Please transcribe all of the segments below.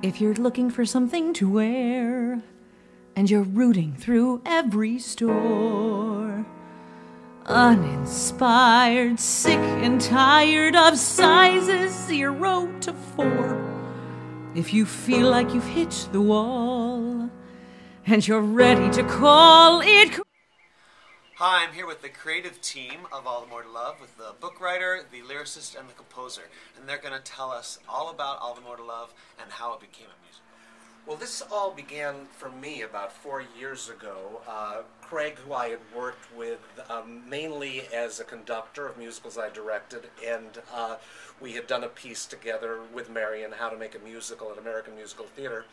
If you're looking for something to wear, and you're rooting through every store, uninspired, sick and tired of sizes 0 to 4, if you feel like you've hit the wall, and you're ready to call it... Hi, I'm here with the creative team of All the More to Love, with the book writer, the lyricist, and the composer. And they're going to tell us all about All the More to Love and how it became a musical. Well, this all began for me about 4 years ago. Craig, who I had worked with mainly as a conductor of musicals I directed, and we had done a piece together with Marion, How to Make a Musical at American Musical Theater.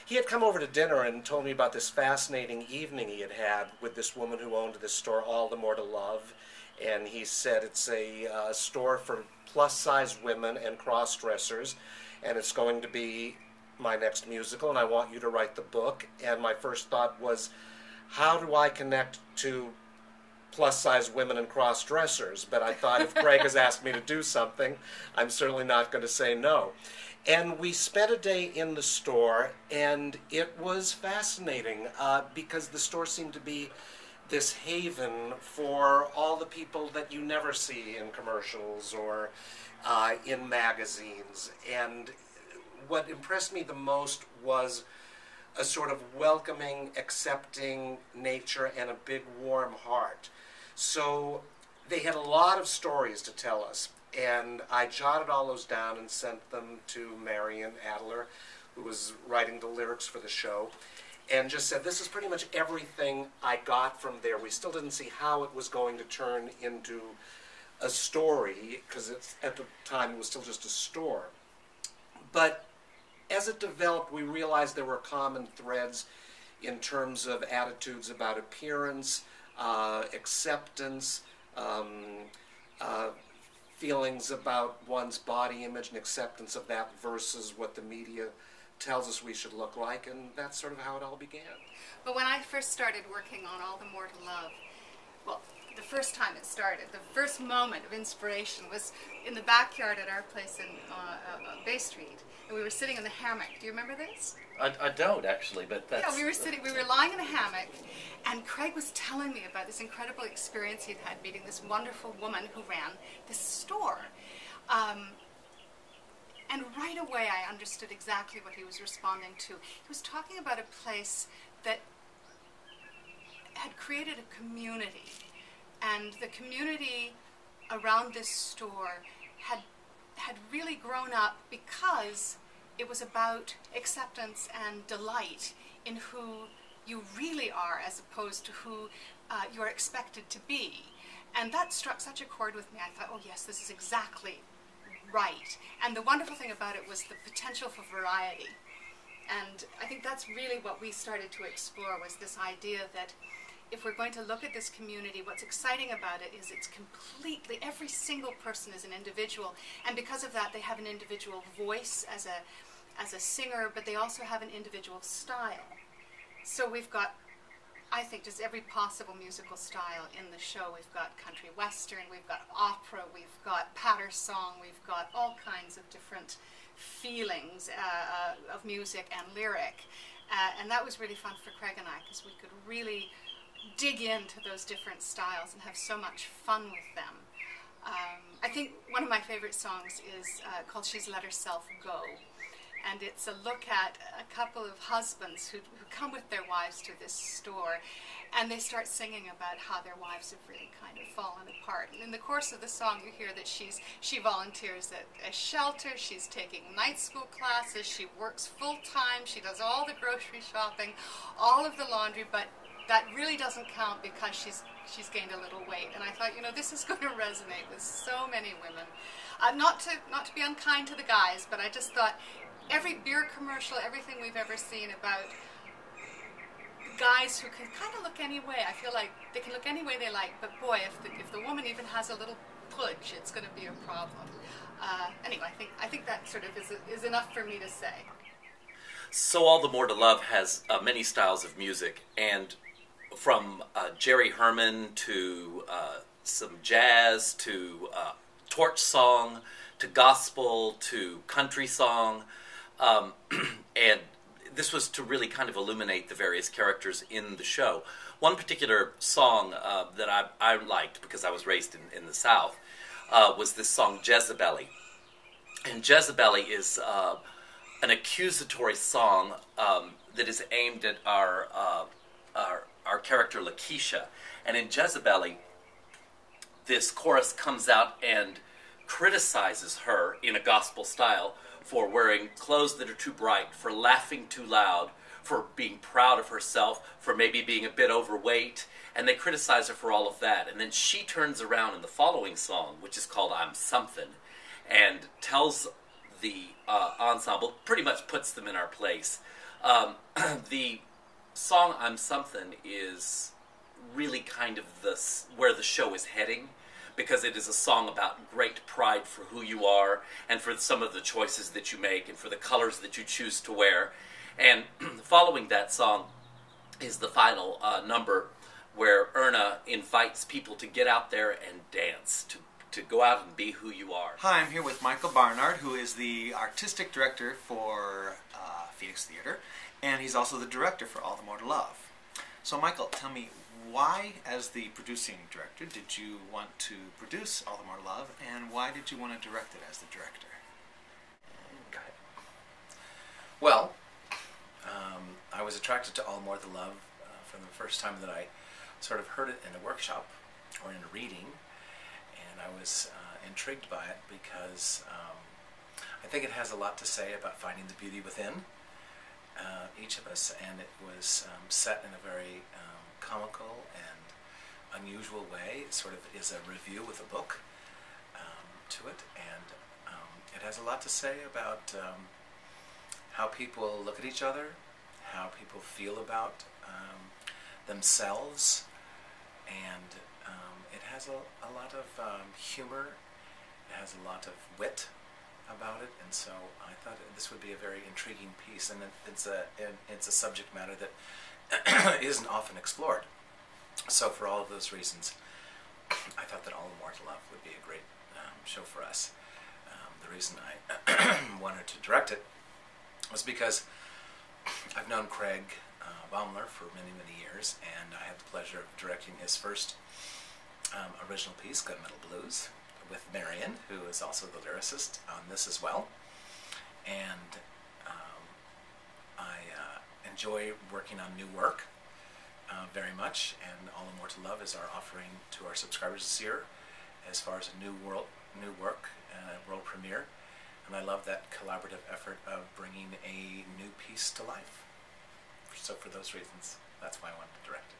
He had come over to dinner and told me about this fascinating evening he had had with this woman who owned this store, All the More to Love. And he said it's a store for plus-size women and cross-dressers, and it's going to be my next musical, and I want you to write the book. And my first thought was, how do I connect to plus-size women and cross-dressers? But I thought, if Craig has asked me to do something, I'm certainly not going to say no. And we spent a day in the store, and it was fascinating because the store seemed to be this haven for all the people that you never see in commercials or in magazines. And what impressed me the most was a sort of welcoming, accepting nature and a big, warm heart. So they had a lot of stories to tell us. And I jotted all those down and sent them to Marion Adler, who was writing the lyrics for the show, and just said, this is pretty much everything I got from there. We still didn't see how it was going to turn into a story, because at the time it was still just a store. But as it developed, we realized there were common threads in terms of attitudes about appearance, acceptance, feelings about one's body image and acceptance of that versus what the media tells us we should look like, and that's sort of how it all began. But when I first started working on All the More to Love, well, the first time it started, the first moment of inspiration was in the backyard at our place in Bay Street, and we were sitting in the hammock. Do you remember this? I don't, actually, but that's... Yeah, we were lying in a hammock, and Craig was telling me about this incredible experience he'd had meeting this wonderful woman who ran this store. And right away I understood exactly what he was responding to. He was talking about a place that had created a community, and the community around this store had really grown up because it was about acceptance and delight in who you really are as opposed to who you're expected to be. And that struck such a chord with me. I thought, oh yes, this is exactly right. And the wonderful thing about it was the potential for variety. And I think that's really what we started to explore, was this idea that if we're going to look at this community, what's exciting about it is it's completely, every single person is an individual, and because of that they have an individual voice as a singer, but they also have an individual style. So we've got, I think, just every possible musical style in the show. We've got country western, we've got opera, we've got patter song, we've got all kinds of different feelings of music and lyric. And that was really fun for Craig and I, because we could really dig into those different styles and have so much fun with them. I think one of my favorite songs is called She's Let Herself Go. And it's a look at a couple of husbands who come with their wives to this store, and they start singing about how their wives have really kind of fallen apart. And in the course of the song you hear that she volunteers at a shelter, she's taking night school classes, she works full-time, she does all the grocery shopping, all of the laundry, but that really doesn't count because she's gained a little weight. And I thought, you know, this is going to resonate with so many women. Not to be unkind to the guys, but I just thought every beer commercial, everything we've ever seen about guys who can kind of look any way, I feel like they can look any way they like, but boy, if the woman even has a little pudge, it's going to be a problem. Anyway, I think that sort of is enough for me to say. So All the More to Love has many styles of music, and from Jerry Herman to some jazz to torch song to gospel to country song. and this was to really kind of illuminate the various characters in the show. One particular song that I liked, because I was raised in the South, was this song Jezebel. And Jezebel is an accusatory song that is aimed at our character Lakeisha. And in Jezebel, this chorus comes out and criticizes her in a gospel style for wearing clothes that are too bright, for laughing too loud, for being proud of herself, for maybe being a bit overweight, and they criticize her for all of that. And then she turns around in the following song, which is called I'm Something, and tells the ensemble, pretty much puts them in our place. The song I'm Something is really kind of where the show is heading, because it is a song about great pride for who you are and for some of the choices that you make and for the colors that you choose to wear. And following that song is the final number, where Erna invites people to get out there and dance, to go out and be who you are. Hi, I'm here with Michael Barnard, who is the artistic director for Phoenix Theater, and he's also the director for All the More to Love. So Michael, tell me, why, as the producing director, did you want to produce All the More to Love, and why did you want to direct it as the director? Okay. Well, I was attracted to All the More to Love from the first time that I sort of heard it in a workshop or in a reading, and I was intrigued by it because I think it has a lot to say about finding the beauty within each of us, and it was set in a very comical and unusual way. It sort of is a review with a book to it, and it has a lot to say about how people look at each other, how people feel about themselves, and it has a lot of humor, it has a lot of wit about it, and so I thought this would be a very intriguing piece, and it's a subject matter that isn't often explored. So for all of those reasons, I thought that All the More to Love would be a great show for us. The reason I wanted to direct it was because I've known Craig Bohmler for many, many years, and I had the pleasure of directing his first original piece, Atmtl Blues, with Marion, who is also the lyricist on this as well. And I enjoy working on new work very much, and All the More to Love is our offering to our subscribers this year as far as a new work, world premiere. And I love that collaborative effort of bringing a new piece to life. So for those reasons, that's why I wanted to direct it.